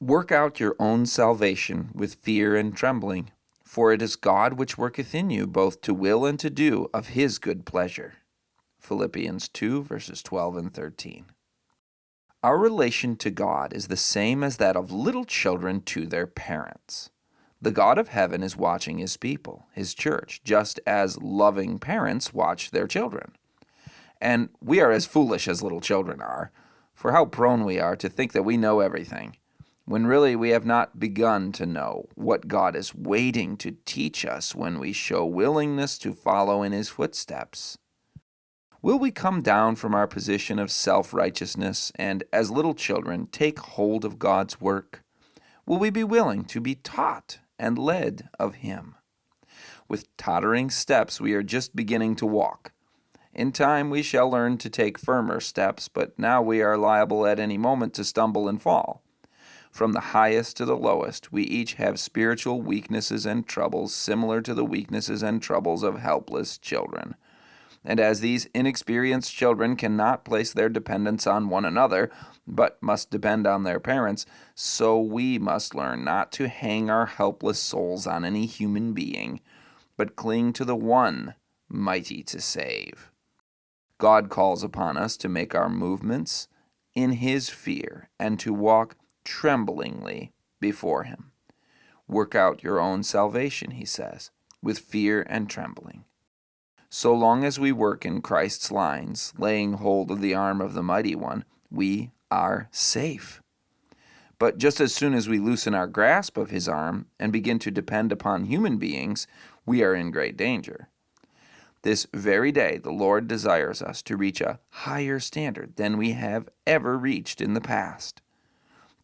Work out your own salvation with fear and trembling, for it is God which worketh in you both to will and to do of his good pleasure. Philippians 2, verses 12 and 13. Our relation to God is the same as that of little children to their parents. The God of heaven is watching his people, his church, just as loving parents watch their children. And we are as foolish as little children are, for how prone we are to think that we know everything, when really we have not begun to know what God is waiting to teach us when we show willingness to follow in his footsteps. Will we come down from our position of self-righteousness and, as little children, take hold of God's work? Will we be willing to be taught and led of him? With tottering steps we are just beginning to walk. In time we shall learn to take firmer steps, but now we are liable at any moment to stumble and fall. From the highest to the lowest, we each have spiritual weaknesses and troubles similar to the weaknesses and troubles of helpless children. And as these inexperienced children cannot place their dependence on one another, but must depend on their parents, so we must learn not to hang our helpless souls on any human being, but cling to the one mighty to save. God calls upon us to make our movements in his fear and to walk tremblingly before him. Work out your own salvation, he says, with fear and trembling. So long as we work in Christ's lines, laying hold of the arm of the Mighty One, we are safe. But just as soon as we loosen our grasp of his arm and begin to depend upon human beings, we are in great danger. This very day, the Lord desires us to reach a higher standard than we have ever reached in the past.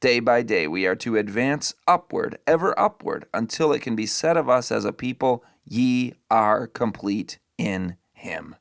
Day by day, we are to advance upward, ever upward, until it can be said of us as a people, ye are complete in him.